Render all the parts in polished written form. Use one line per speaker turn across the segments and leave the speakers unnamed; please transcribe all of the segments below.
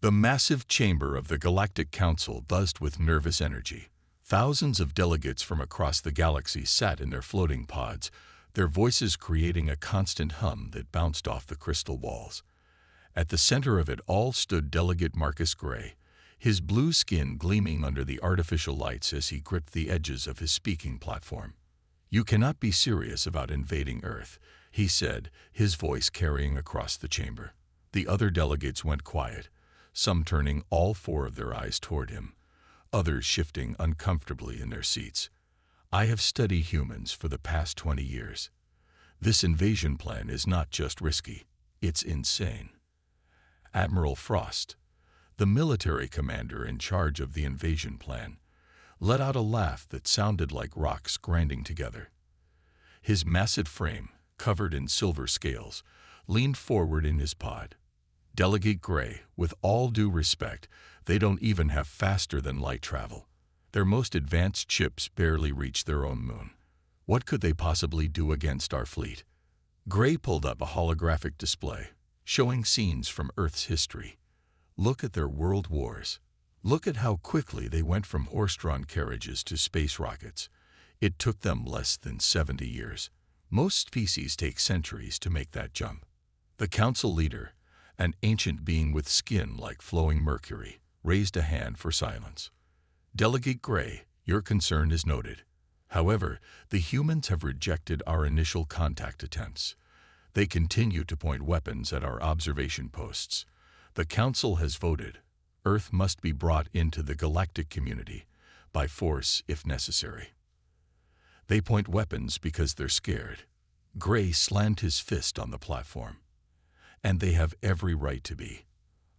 The massive chamber of the Galactic Council buzzed with nervous energy. Thousands of delegates from across the galaxy sat in their floating pods, their voices creating a constant hum that bounced off the crystal walls. At the center of it all stood Delegate Marcus Gray, his blue skin gleaming under the artificial lights as he gripped the edges of his speaking platform. "You cannot be serious about invading Earth," he said, his voice carrying across the chamber. The other delegates went quiet, some turning all four of their eyes toward him, others shifting uncomfortably in their seats. "I have studied humans for the past 20 years. This invasion plan is not just risky, it's insane." Admiral Frost, the military commander in charge of the invasion plan, let out a laugh that sounded like rocks grinding together. His massive frame, covered in silver scales, leaned forward in his pod. "Delegate Gray, with all due respect, they don't even have faster-than-light travel. Their most advanced ships barely reach their own moon. What could they possibly do against our fleet?" Gray pulled up a holographic display, showing scenes from Earth's history. "Look at their world wars. Look at how quickly they went from horse-drawn carriages to space rockets. It took them less than 70 years. Most species take centuries to make that jump." The council leader, an ancient being with skin like flowing mercury, raised a hand for silence. "Delegate Gray, your concern is noted. However, the humans have rejected our initial contact attempts. They continue to point weapons at our observation posts. The Council has voted. Earth must be brought into the galactic community, by force if necessary. They point weapons because they're scared." Gray slammed his fist on the platform. "And they have every right to be.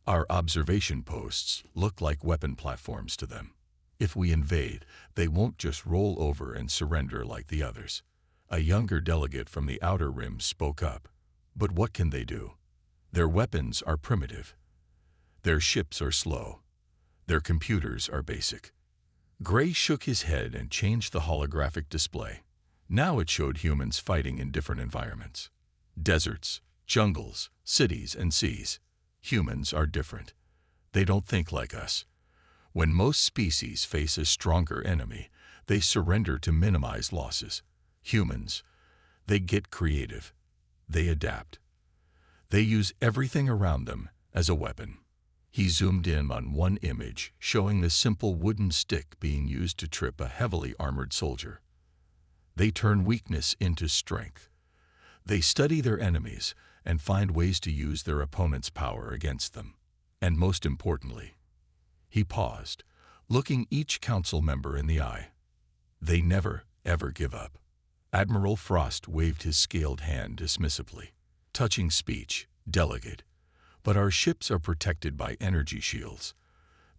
Our observation posts look like weapon platforms to them. If we invade, they won't just roll over and surrender like the others." A younger delegate from the Outer Rim spoke up. "But what can they do? Their weapons are primitive. Their ships are slow. Their computers are basic." Gray shook his head and changed the holographic display. Now it showed humans fighting in different environments. Deserts, jungles, cities, and seas. Humans are different. They don't think like us. When most species face a stronger enemy, they surrender to minimize losses. Humans, they get creative. They adapt. They use everything around them as a weapon. He zoomed in on one image, showing the simple wooden stick being used to trip a heavily armored soldier. They turn weakness into strength. They study their enemies and find ways to use their opponent's power against them. And most importantly, he paused, looking each council member in the eye. They never, ever give up. Admiral Frost waved his scaled hand dismissively. "Touching speech, delegate. But our ships are protected by energy shields.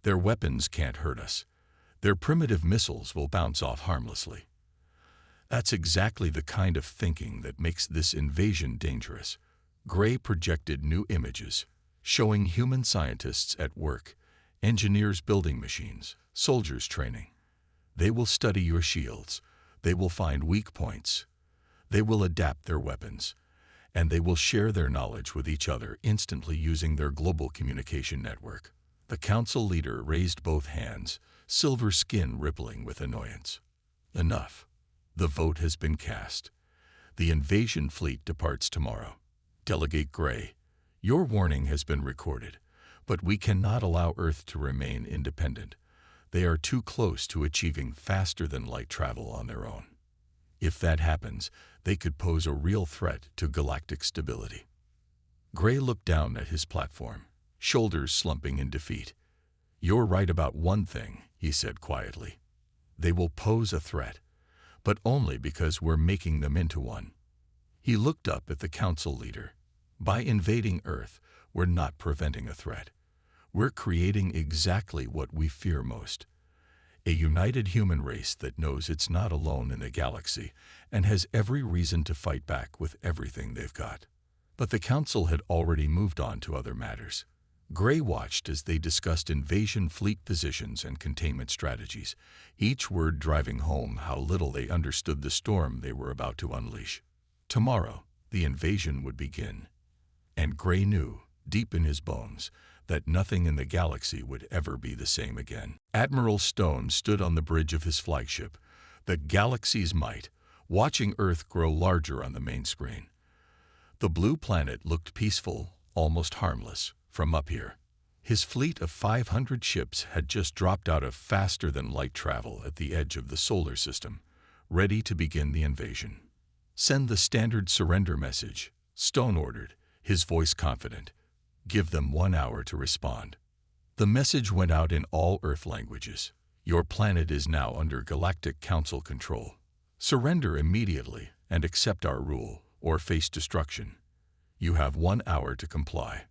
Their weapons can't hurt us. Their primitive missiles will bounce off harmlessly." That's exactly the kind of thinking that makes this invasion dangerous. Gray projected new images, showing human scientists at work, engineers building machines, soldiers training. They will study your shields. They will find weak points. They will adapt their weapons. And they will share their knowledge with each other instantly using their global communication network. The council leader raised both hands, silver skin rippling with annoyance. "Enough. The vote has been cast. The invasion fleet departs tomorrow. Delegate Gray, your warning has been recorded, but we cannot allow Earth to remain independent. They are too close to achieving faster-than-light travel on their own. If that happens, they could pose a real threat to galactic stability." Gray looked down at his platform, shoulders slumping in defeat. "You're right about one thing," he said quietly. "They will pose a threat, but only because we're making them into one." He looked up at the council leader. "By invading Earth, we're not preventing a threat. We're creating exactly what we fear most. A united human race that knows it's not alone in the galaxy and has every reason to fight back with everything they've got." But the council had already moved on to other matters. Gray watched as they discussed invasion fleet positions and containment strategies, each word driving home how little they understood the storm they were about to unleash. Tomorrow, the invasion would begin. And Gray knew, deep in his bones, that nothing in the galaxy would ever be the same again. Admiral Stone stood on the bridge of his flagship, the galaxy's might, watching Earth grow larger on the main screen. The blue planet looked peaceful, almost harmless, from up here. His fleet of 500 ships had just dropped out of faster-than-light travel at the edge of the solar system, ready to begin the invasion. "Send the standard surrender message," Stone ordered, his voice confident. "Give them 1 hour to respond." The message went out in all Earth languages. "Your planet is now under Galactic Council control. Surrender immediately and accept our rule, or face destruction. You have 1 hour to comply."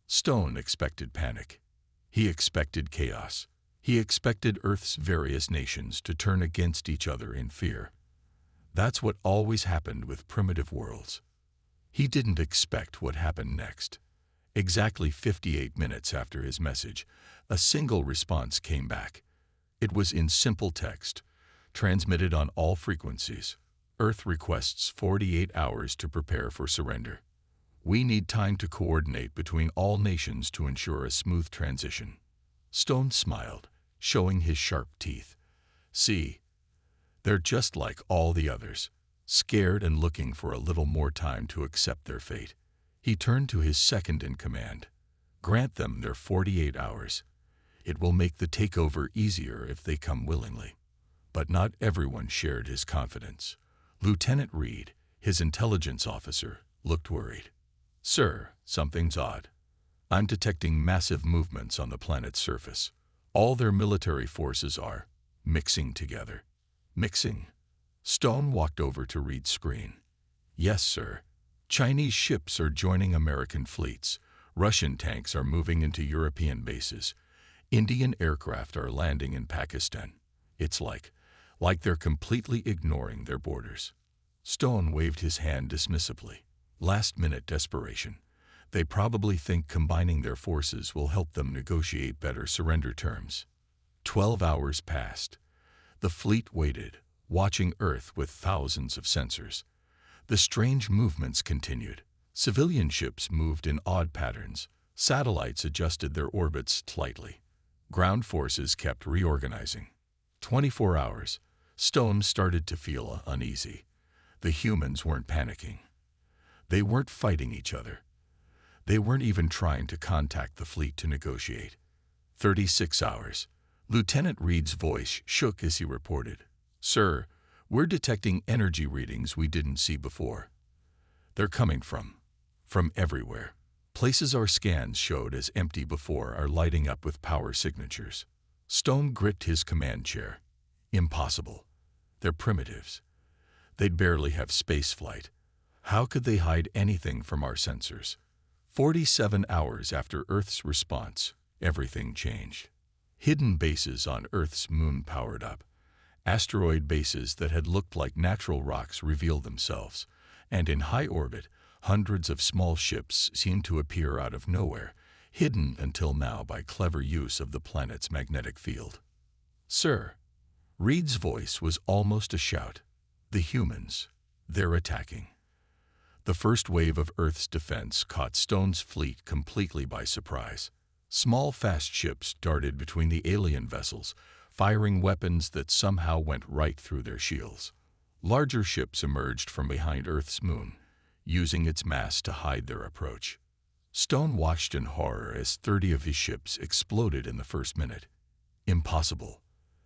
Stone expected panic. He expected chaos. He expected Earth's various nations to turn against each other in fear. That's what always happened with primitive worlds. He didn't expect what happened next. Exactly 58 minutes after his message, a single response came back. It was in simple text, transmitted on all frequencies. "Earth requests 48 hours to prepare for surrender. We need time to coordinate between all nations to ensure a smooth transition." Stone smiled, showing his sharp teeth. "See, they're just like all the others, scared and looking for a little more time to accept their fate." He turned to his second-in-command. "Grant them their 48 hours. It will make the takeover easier if they come willingly." But not everyone shared his confidence. Lieutenant Reed, his intelligence officer, looked worried. "Sir, something's odd. I'm detecting massive movements on the planet's surface. All their military forces are mixing together." "Mixing?" Stone walked over to Reed's screen. "Yes, sir. Chinese ships are joining American fleets. Russian tanks are moving into European bases. Indian aircraft are landing in Pakistan. It's like they're completely ignoring their borders." Stone waved his hand dismissively. "Last-minute desperation. They probably think combining their forces will help them negotiate better surrender terms." 12 hours passed. The fleet waited, watching Earth with thousands of sensors. The strange movements continued. Civilian ships moved in odd patterns. Satellites adjusted their orbits slightly. Ground forces kept reorganizing. 24 hours. Stone started to feel uneasy. The humans weren't panicking. They weren't fighting each other. They weren't even trying to contact the fleet to negotiate. 36 hours. Lieutenant Reed's voice shook as he reported. "Sir, we're detecting energy readings we didn't see before. They're coming from everywhere. Places our scans showed as empty before are lighting up with power signatures." Stone gripped his command chair. "Impossible. They're primitives. They'd barely have space flight. How could they hide anything from our sensors?" 47 hours after Earth's response, everything changed. Hidden bases on Earth's moon powered up. Asteroid bases that had looked like natural rocks revealed themselves, and in high orbit, hundreds of small ships seemed to appear out of nowhere, hidden until now by clever use of the planet's magnetic field. "Sir," Reed's voice was almost a shout. "The humans, they're attacking." The first wave of Earth's defense caught Stone's fleet completely by surprise. Small, fast ships darted between the alien vessels, firing weapons that somehow went right through their shields. Larger ships emerged from behind Earth's moon, using its mass to hide their approach. Stone watched in horror as 30 of his ships exploded in the first minute. "Impossible.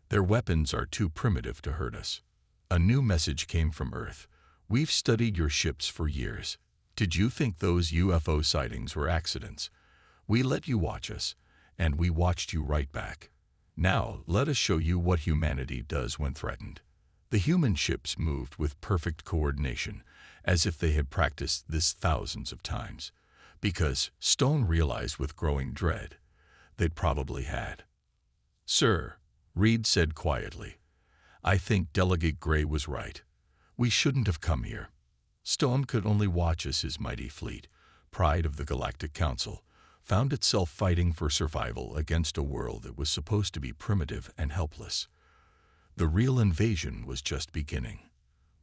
Their weapons are too primitive to hurt us." A new message came from Earth. "We've studied your ships for years. Did you think those UFO sightings were accidents? We let you watch us, and we watched you right back. Now, let us show you what humanity does when threatened." The human ships moved with perfect coordination, as if they had practiced this thousands of times, because Stone realized with growing dread they'd probably had. "Sir," Reed said quietly, "I think Delegate Gray was right. We shouldn't have come here." Stone could only watch as his mighty fleet, pride of the Galactic Council, found itself fighting for survival against a world that was supposed to be primitive and helpless. The real invasion was just beginning,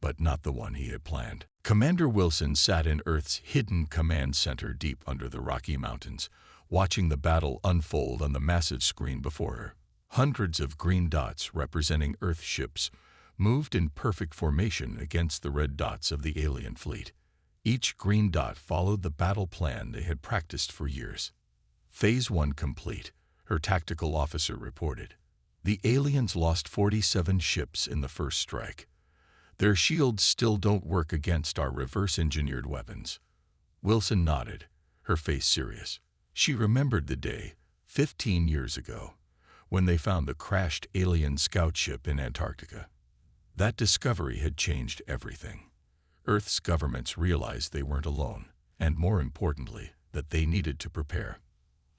but not the one he had planned. Commander Wilson sat in Earth's hidden command center deep under the Rocky Mountains, watching the battle unfold on the massive screen before her. Hundreds of green dots representing Earth ships moved in perfect formation against the red dots of the alien fleet. Each green dot followed the battle plan they had practiced for years. Phase 1 complete, her tactical officer reported. The aliens lost 47 ships in the first strike. Their shields still don't work against our reverse-engineered weapons. Wilson nodded, her face serious. She remembered the day, 15 years ago, when they found the crashed alien scout ship in Antarctica. That discovery had changed everything. Earth's governments realized they weren't alone, and more importantly, that they needed to prepare.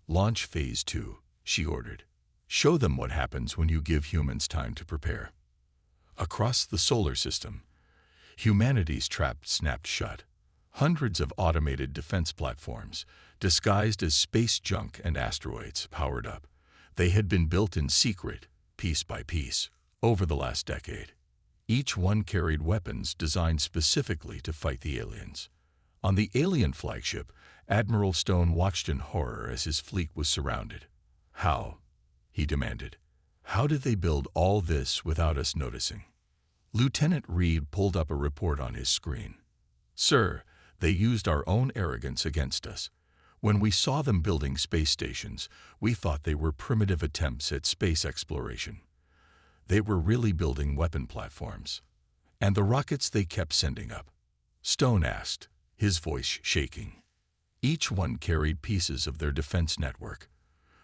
Launch Phase 2, she ordered. Show them what happens when you give humans time to prepare. Across the solar system, humanity's trap snapped shut. Hundreds of automated defense platforms, disguised as space junk and asteroids, powered up. They had been built in secret, piece by piece, over the last decade. Each one carried weapons designed specifically to fight the aliens. On the alien flagship, Admiral Stone watched in horror as his fleet was surrounded. How? He demanded. How did they build all this without us noticing? Lieutenant Reed pulled up a report on his screen. Sir, they used our own arrogance against us. When we saw them building space stations, we thought they were primitive attempts at space exploration. They were really building weapon platforms. And the rockets they kept sending up? Stone asked, his voice shaking. Each one carried pieces of their defense network.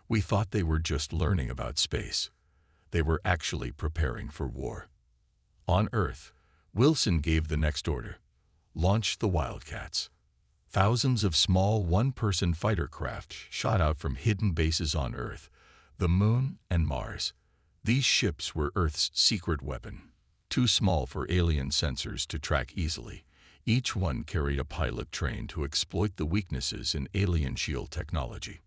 We thought they were just learning about space. They were actually preparing for war. On Earth, Wilson gave the next order. Launch the Wildcats. Thousands of small one-person fighter craft shot out from hidden bases on Earth, the Moon, and Mars. These ships were Earth's secret weapon, too small for alien sensors to track easily. Each one carried a pilot trained to exploit the weaknesses in alien shield technology.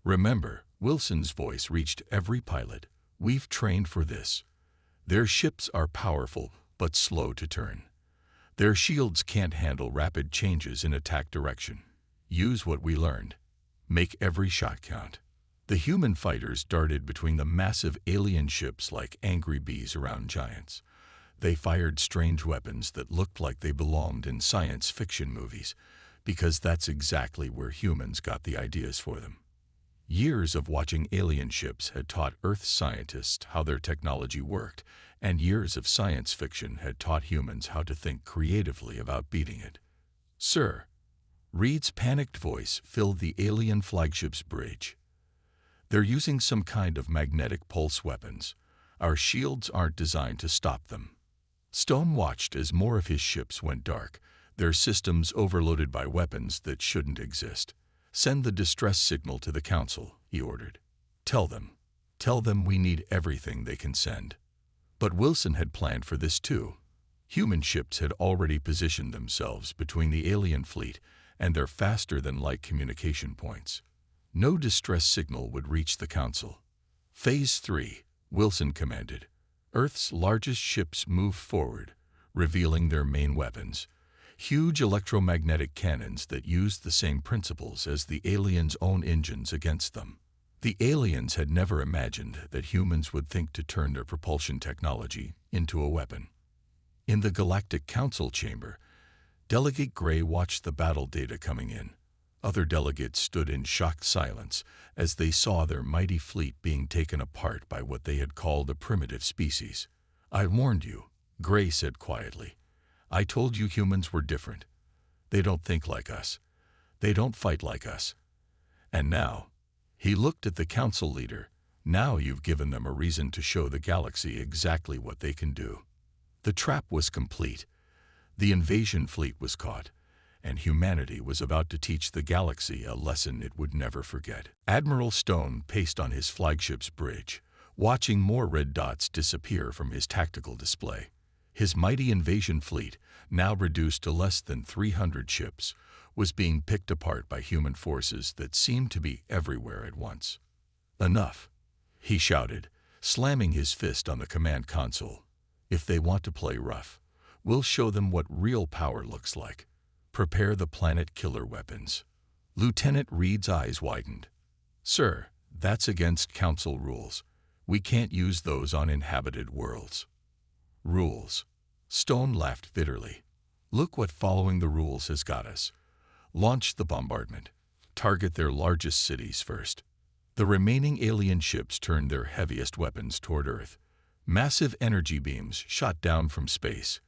Remember, Wilson's voice reached every pilot. We've trained for this. Their ships are powerful, but slow to turn. Their shields can't handle rapid changes in attack direction. Use what we learned. Make every shot count. The human fighters darted between the massive alien ships like angry bees around giants. They fired strange weapons that looked like they belonged in science fiction movies, because that's exactly where humans got the ideas for them. Years of watching alien ships had taught Earth scientists how their technology worked, and years of science fiction had taught humans how to think creatively about beating it. Sir, Reed's panicked voice filled the alien flagship's bridge. They're using some kind of magnetic pulse weapons. Our shields aren't designed to stop them. Stone watched as more of his ships went dark, their systems overloaded by weapons that shouldn't exist. Send the distress signal to the Council, he ordered. Tell them we need everything they can send. But Wilson had planned for this too. Human ships had already positioned themselves between the alien fleet and their faster-than-light communication points. No distress signal would reach the Council. Phase 3, Wilson commanded. Earth's largest ships moved forward, revealing their main weapons. Huge electromagnetic cannons that used the same principles as the aliens' own engines against them. The aliens had never imagined that humans would think to turn their propulsion technology into a weapon. In the Galactic Council chamber, Delegate Gray watched the battle data coming in. Other delegates stood in shocked silence as they saw their mighty fleet being taken apart by what they had called a primitive species. I warned you, Gray said quietly. I told you humans were different. They don't think like us. They don't fight like us. And now, he looked at the council leader. Now you've given them a reason to show the galaxy exactly what they can do. The trap was complete. The invasion fleet was caught, and humanity was about to teach the galaxy a lesson it would never forget. Admiral Stone paced on his flagship's bridge, watching more red dots disappear from his tactical display. His mighty invasion fleet, now reduced to less than 300 ships, was being picked apart by human forces that seemed to be everywhere at once. Enough, he shouted, slamming his fist on the command console. If they want to play rough, we'll show them what real power looks like. Prepare the planet killer weapons. Lieutenant Reed's eyes widened. Sir, that's against Council rules. We can't use those on inhabited worlds. Rules. Stone laughed bitterly. Look what following the rules has got us. Launch the bombardment. Target their largest cities first. The remaining alien ships turned their heaviest weapons toward Earth. Massive energy beams shot down from space,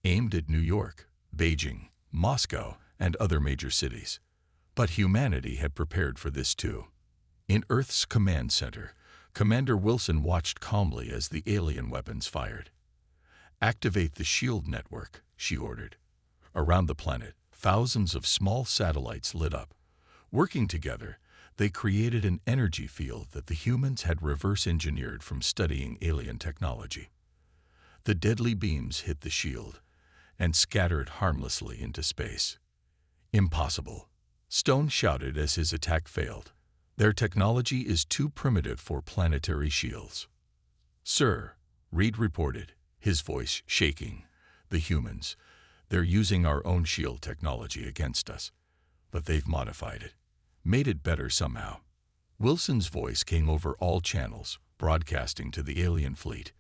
aimed at New York, Beijing, Moscow, and other major cities. But humanity had prepared for this too. In Earth's command center, Commander Wilson watched calmly as the alien weapons fired. Activate the shield network, she ordered. Around the planet, thousands of small satellites lit up. Working together, they created an energy field that the humans had reverse-engineered from studying alien technology. The deadly beams hit the shield and scattered harmlessly into space. Impossible, Stone shouted as his attack failed. Their technology is too primitive for planetary shields. Sir, Reed reported, his voice shaking. The humans, they're using our own shield technology against us, but they've modified it, made it better somehow. Wilson's voice came over all channels, broadcasting to the alien fleet.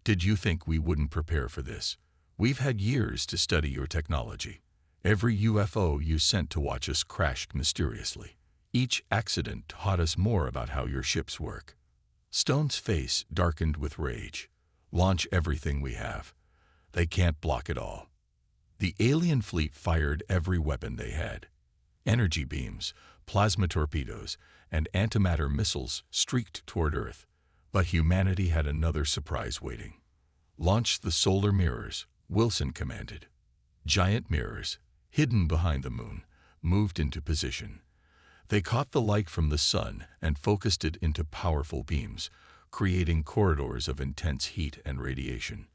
Did you think we wouldn't prepare for this? We've had years to study your technology. Every UFO you sent to watch us crashed mysteriously. Each accident taught us more about how your ships work. Stone's face darkened with rage. Launch everything we have. They can't block it all. The alien fleet fired every weapon they had. Energy beams, plasma torpedoes, and antimatter missiles streaked toward Earth. But humanity had another surprise waiting. Launch the solar mirrors, Wilson commanded. Giant mirrors, hidden behind the moon, moved into position. They caught the light from the sun and focused it into powerful beams, creating corridors of intense heat and radiation.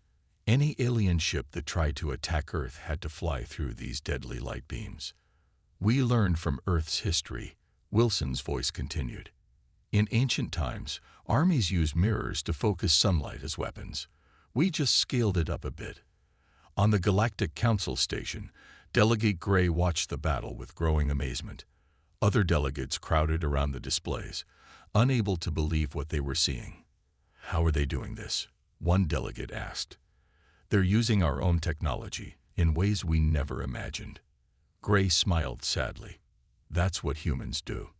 Any alien ship that tried to attack Earth had to fly through these deadly light beams. We learned from Earth's history, Wilson's voice continued. In ancient times, armies used mirrors to focus sunlight as weapons. We just scaled it up a bit. On the Galactic Council station, Delegate Gray watched the battle with growing amazement. Other delegates crowded around the displays, unable to believe what they were seeing. How are they doing this? One delegate asked. They're using our own technology in ways we never imagined. Gray smiled sadly. That's what humans do.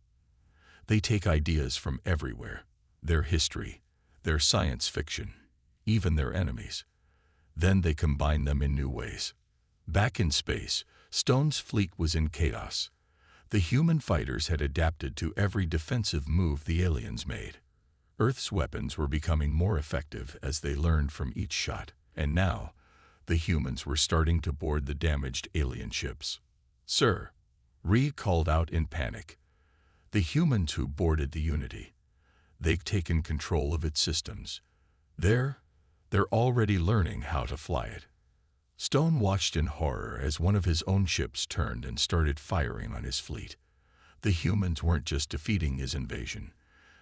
They take ideas from everywhere, their history, their science fiction, even their enemies. Then they combine them in new ways. Back in space, Stone's fleet was in chaos. The human fighters had adapted to every defensive move the aliens made. Earth's weapons were becoming more effective as they learned from each shot, and now, the humans were starting to board the damaged alien ships. Sir, Reed called out in panic. The humans who boarded the Unity. They've taken control of its systems. They're already learning how to fly it. Stone watched in horror as one of his own ships turned and started firing on his fleet. The humans weren't just defeating his invasion.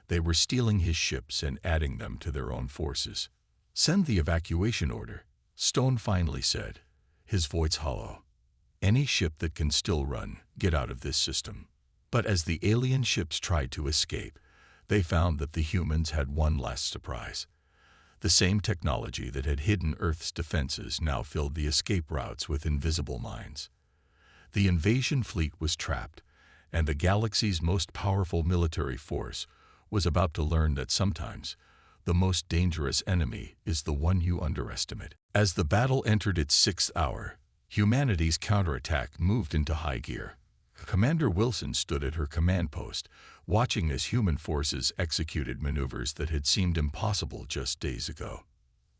They were stealing his ships and adding them to their own forces. Send the evacuation order, Stone finally said, his voice hollow. Any ship that can still run, get out of this system. But as the alien ships tried to escape, they found that the humans had one last surprise. The same technology that had hidden Earth's defenses now filled the escape routes with invisible mines. The invasion fleet was trapped, and the galaxy's most powerful military force was about to learn that sometimes the most dangerous enemy is the one you underestimate. As the battle entered its 6th hour, humanity's counterattack moved into high gear. Commander Wilson stood at her command post, watching as human forces executed maneuvers that had seemed impossible just days ago.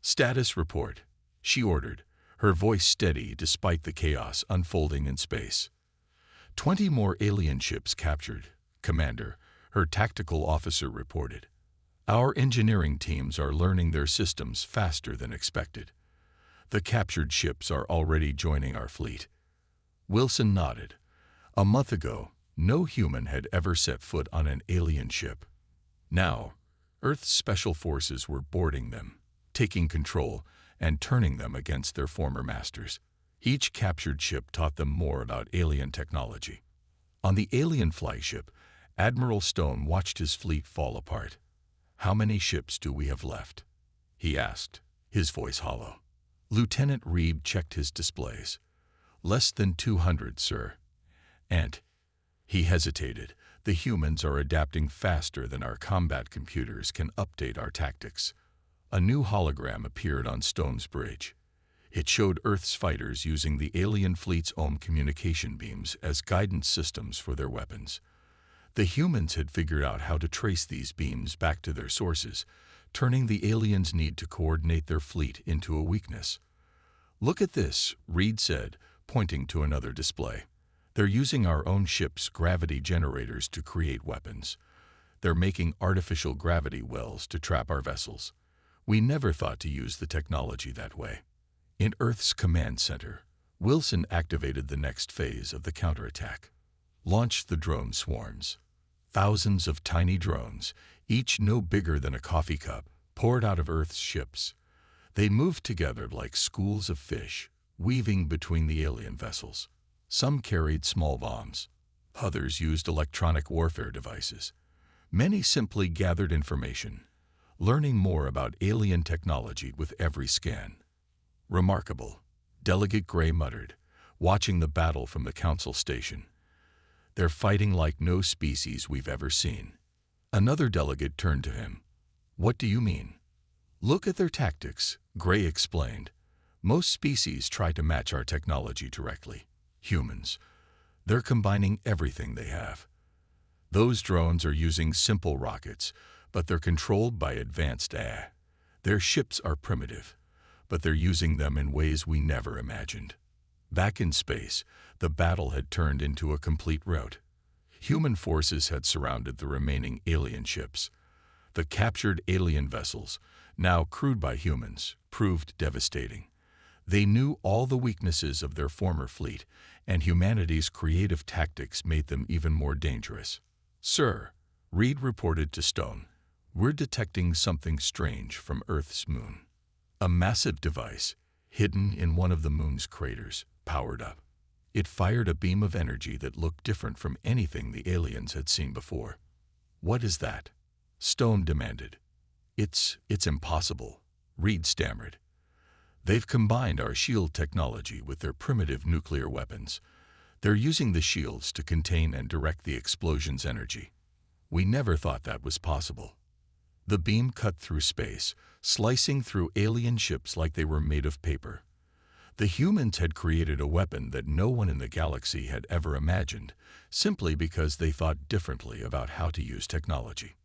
Status report, she ordered, her voice steady despite the chaos unfolding in space. 20 more alien ships captured, Commander, her tactical officer reported. Our engineering teams are learning their systems faster than expected. The captured ships are already joining our fleet. Wilson nodded. A month ago, no human had ever set foot on an alien ship. Now, Earth's special forces were boarding them, taking control, and turning them against their former masters. Each captured ship taught them more about alien technology. On the alien flagship, Admiral Stone watched his fleet fall apart. "How many ships do we have left?" he asked, his voice hollow. Lieutenant Reed checked his displays. "Less than 200, sir. And—" he hesitated. "The humans are adapting faster than our combat computers can update our tactics." A new hologram appeared on Stone's bridge. It showed Earth's fighters using the alien fleet's own communication beams as guidance systems for their weapons. The humans had figured out how to trace these beams back to their sources, turning the aliens' need to coordinate their fleet into a weakness. "Look at this," Reed said, pointing to another display. "They're using our own ship's gravity generators to create weapons. They're making artificial gravity wells to trap our vessels. We never thought to use the technology that way." In Earth's command center, Wilson activated the next phase of the counterattack. Launched the drone swarms. Thousands of tiny drones, each no bigger than a coffee cup, poured out of Earth's ships. They moved together like schools of fish, weaving between the alien vessels. Some carried small bombs. Others used electronic warfare devices. Many simply gathered information, learning more about alien technology with every scan. "Remarkable," Delegate Gray muttered, watching the battle from the council station. "They're fighting like no species we've ever seen." Another delegate turned to him. "What do you mean?" "Look at their tactics," Gray explained. "Most species try to match our technology directly. Humans, they're combining everything they have. Those drones are using simple rockets, but they're controlled by advanced AI. Their ships are primitive, but they're using them in ways we never imagined." Back in space, the battle had turned into a complete rout. Human forces had surrounded the remaining alien ships. The captured alien vessels, now crewed by humans, proved devastating. They knew all the weaknesses of their former fleet, and humanity's creative tactics made them even more dangerous. "Sir," Reed reported to Stone, "we're detecting something strange from Earth's moon." A massive device, hidden in one of the moon's craters, powered up. It fired a beam of energy that looked different from anything the aliens had seen before. "What is that?" Stone demanded. It's impossible," Reed stammered. "They've combined our shield technology with their primitive nuclear weapons. They're using the shields to contain and direct the explosion's energy. We never thought that was possible." The beam cut through space, slicing through alien ships like they were made of paper. The humans had created a weapon that no one in the galaxy had ever imagined, simply because they thought differently about how to use technology.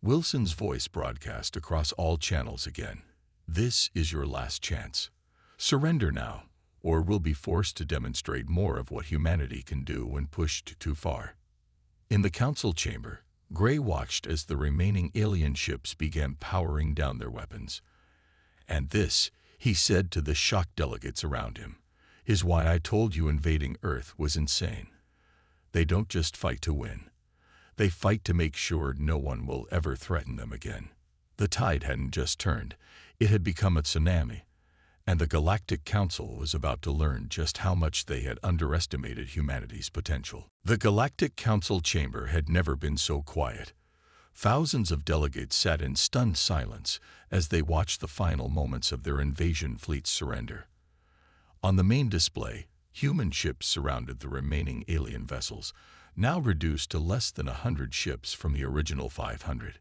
Wilson's voice broadcast across all channels again. "This is your last chance. Surrender now, or we'll be forced to demonstrate more of what humanity can do when pushed too far." In the council chamber, Gray watched as the remaining alien ships began powering down their weapons. "And this," he said to the shocked delegates around him, "is why I told you invading Earth was insane. They don't just fight to win. They fight to make sure no one will ever threaten them again." The tide hadn't just turned, it had become a tsunami, and the Galactic Council was about to learn just how much they had underestimated humanity's potential. The Galactic Council chamber had never been so quiet. Thousands of delegates sat in stunned silence as they watched the final moments of their invasion fleet's surrender. On the main display, human ships surrounded the remaining alien vessels, now reduced to less than 100 ships from the original 500.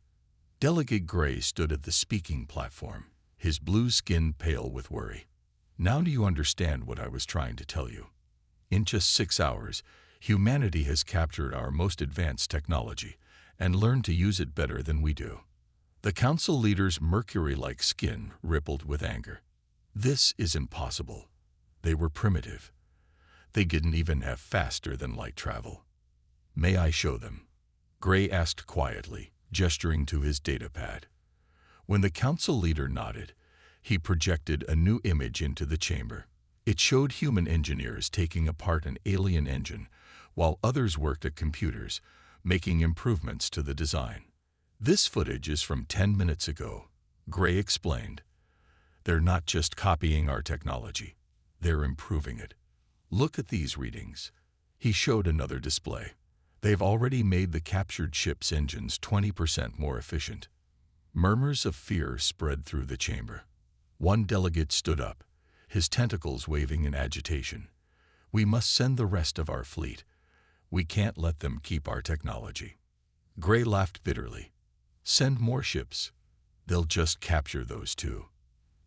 Delegate Gray stood at the speaking platform, his blue skin pale with worry. "Now do you understand what I was trying to tell you? In just 6 hours, humanity has captured our most advanced technology and learned to use it better than we do." The council leader's mercury-like skin rippled with anger. "This is impossible. They were primitive. They didn't even have faster-than-light travel." "May I show them?" Gray asked quietly, gesturing to his datapad. When the council leader nodded, he projected a new image into the chamber. It showed human engineers taking apart an alien engine, while others worked at computers, making improvements to the design. "This footage is from 10 minutes ago," Gray explained. "They're not just copying our technology, they're improving it. Look at these readings." He showed another display. They've already made the captured ship's engines 20% more efficient. Murmurs of fear spread through the chamber. One delegate stood up, his tentacles waving in agitation. "We must send the rest of our fleet. We can't let them keep our technology." Gray laughed bitterly. "Send more ships. They'll just capture those two.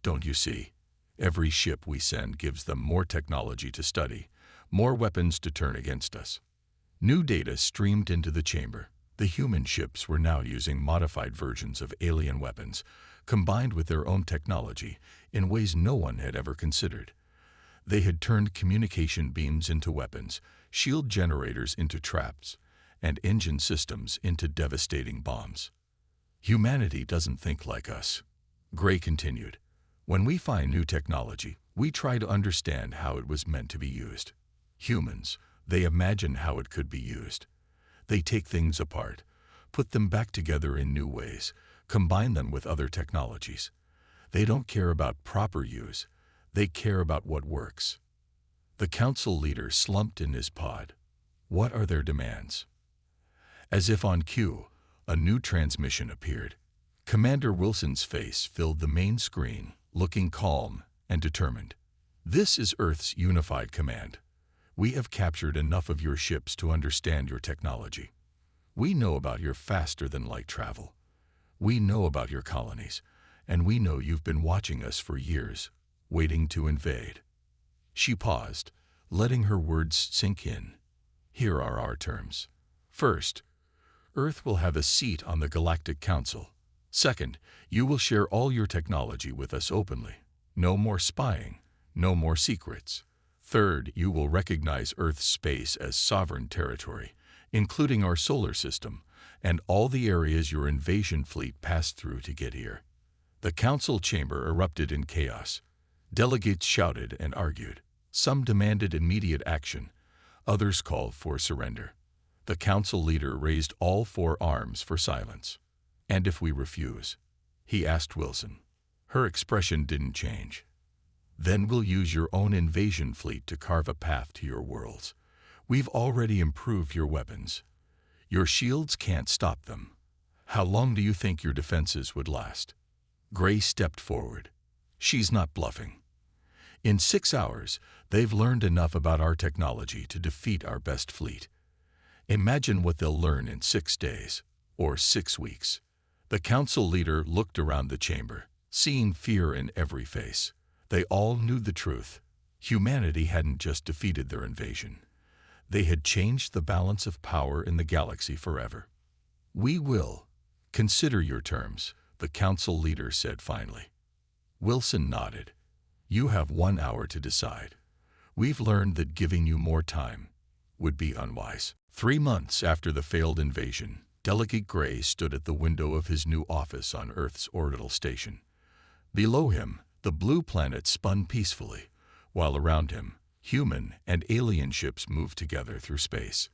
Don't you see? Every ship we send gives them more technology to study, more weapons to turn against us." New data streamed into the chamber. The human ships were now using modified versions of alien weapons, combined with their own technology in ways no one had ever considered. They had turned communication beams into weapons, shield generators into traps, and engine systems into devastating bombs. "Humanity doesn't think like us," Gray continued. "When we find new technology, we try to understand how it was meant to be used. Humans, they imagine how it could be used. They take things apart, put them back together in new ways, combine them with other technologies. They don't care about proper use, they care about what works." The council leader slumped in his pod. "What are their demands?" As if on cue, a new transmission appeared. Commander Wilson's face filled the main screen, looking calm and determined. "This is Earth's unified command. We have captured enough of your ships to understand your technology. We know about your faster-than-light travel. We know about your colonies, and we know you've been watching us for years, waiting to invade." She paused, letting her words sink in. "Here are our terms. First, Earth will have a seat on the Galactic Council. Second, you will share all your technology with us openly. No more spying, no more secrets. Third, you will recognize Earth's space as sovereign territory, including our solar system, and all the areas your invasion fleet passed through to get here." The council chamber erupted in chaos. Delegates shouted and argued. Some demanded immediate action. Others called for surrender. The council leader raised all four arms for silence. "And if we refuse?" he asked Wilson. Her expression didn't change. "Then we'll use your own invasion fleet to carve a path to your worlds. We've already improved your weapons. Your shields can't stop them. How long do you think your defenses would last?" Gray stepped forward. "She's not bluffing. In 6 hours, they've learned enough about our technology to defeat our best fleet. Imagine what they'll learn in 6 days, or 6 weeks." The council leader looked around the chamber, seeing fear in every face. They all knew the truth. Humanity hadn't just defeated their invasion. They had changed the balance of power in the galaxy forever. "We will consider your terms," the council leader said finally. Wilson nodded. "You have 1 hour to decide. We've learned that giving you more time would be unwise." 3 months after the failed invasion, Delegate Gray stood at the window of his new office on Earth's orbital station. Below him, the blue planet spun peacefully, while around him, human and alien ships moved together through space.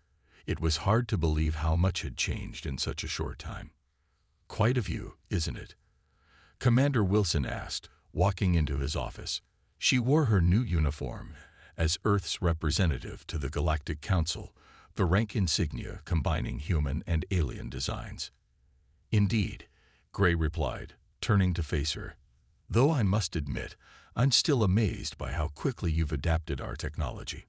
It was hard to believe how much had changed in such a short time. "Quite a view, isn't it?" Commander Wilson asked, walking into his office. She wore her new uniform as Earth's representative to the Galactic Council, the rank insignia combining human and alien designs. "Indeed," Gray replied, turning to face her. "Though I must admit, I'm still amazed by how quickly you've adapted our technology.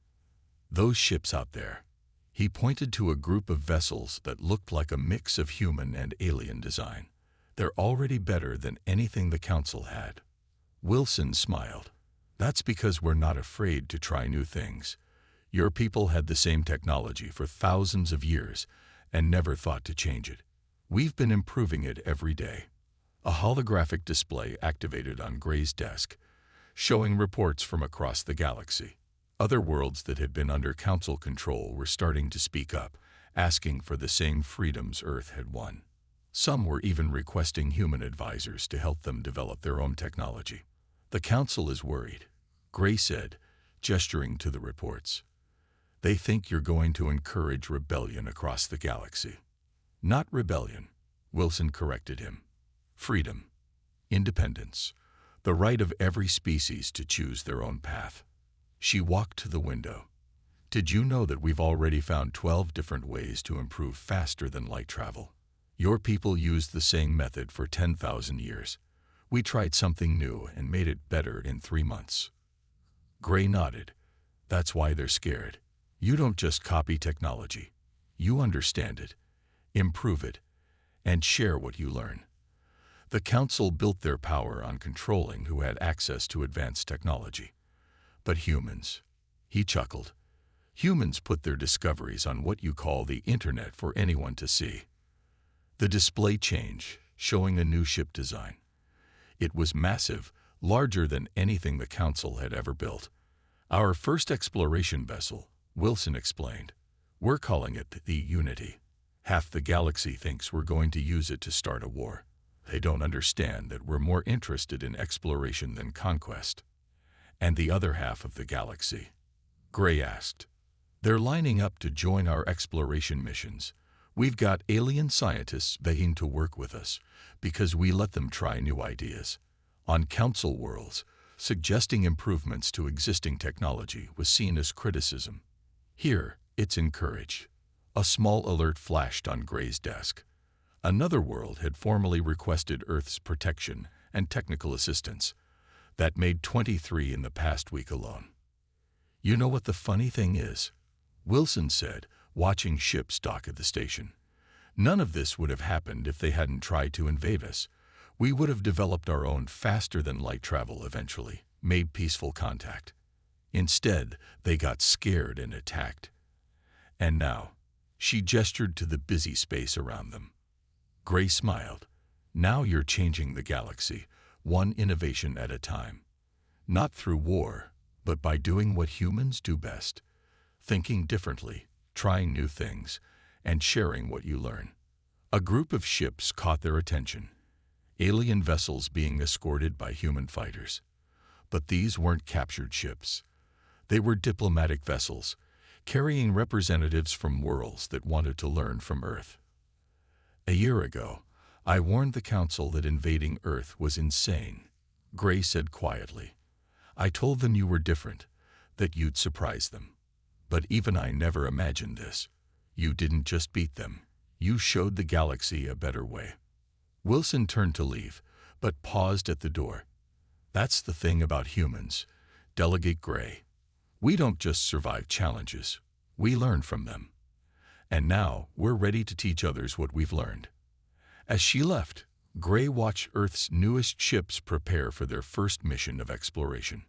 Those ships out there." He pointed to a group of vessels that looked like a mix of human and alien design. "They're already better than anything the Council had." Wilson smiled. "That's because we're not afraid to try new things. Your people had the same technology for thousands of years and never thought to change it. We've been improving it every day." A holographic display activated on Gray's desk, showing reports from across the galaxy. Other worlds that had been under Council control were starting to speak up, asking for the same freedoms Earth had won. Some were even requesting human advisors to help them develop their own technology. "The Council is worried," Gray said, gesturing to the reports. "They think you're going to encourage rebellion across the galaxy." "Not rebellion," Wilson corrected him. "Freedom, independence, the right of every species to choose their own path." She walked to the window. Did you know that we've already found 12 different ways to improve faster than light travel? Your people used the same method for 10,000 years. We tried something new and made it better in 3 months. Gray nodded. That's why they're scared. You don't just copy technology. You understand it, improve it, and share what you learn. The Council built their power on controlling who had access to advanced technology. But humans, he chuckled, humans put their discoveries on what you call the internet for anyone to see. The display changed, showing a new ship design. It was massive, larger than anything the Council had ever built. Our first exploration vessel, Wilson explained. We're calling it the Unity. Half the galaxy thinks we're going to use it to start a war. They don't understand that we're more interested in exploration than conquest. And the other half of the galaxy? Gray asked. They're lining up to join our exploration missions. We've got alien scientists begging to work with us because we let them try new ideas. On Council worlds, suggesting improvements to existing technology was seen as criticism. Here, it's encouraged. A small alert flashed on Gray's desk. Another world had formally requested Earth's protection and technical assistance. That made 23 in the past week alone. You know what the funny thing is? Wilson said, watching ships dock at the station. None of this would have happened if they hadn't tried to invade us. We would have developed our own faster-than-light travel eventually, made peaceful contact. Instead, they got scared and attacked. And now, she gestured to the busy space around them. Gray smiled. Now you're changing the galaxy, one innovation at a time. Not through war, but by doing what humans do best. Thinking differently, trying new things, and sharing what you learn. A group of ships caught their attention. Alien vessels being escorted by human fighters. But these weren't captured ships. They were diplomatic vessels, carrying representatives from worlds that wanted to learn from Earth. A year ago, I warned the Council that invading Earth was insane, Gray said quietly. I told them you were different, that you'd surprise them. But even I never imagined this. You didn't just beat them, you showed the galaxy a better way. Wilson turned to leave, but paused at the door. That's the thing about humans, Delegate Gray. We don't just survive challenges, we learn from them. And now we're ready to teach others what we've learned. As she left, Gray watched Earth's newest ships prepare for their first mission of exploration.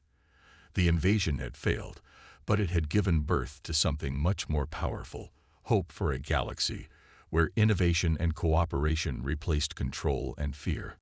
The invasion had failed, but it had given birth to something much more powerful, hope for a galaxy where innovation and cooperation replaced control and fear.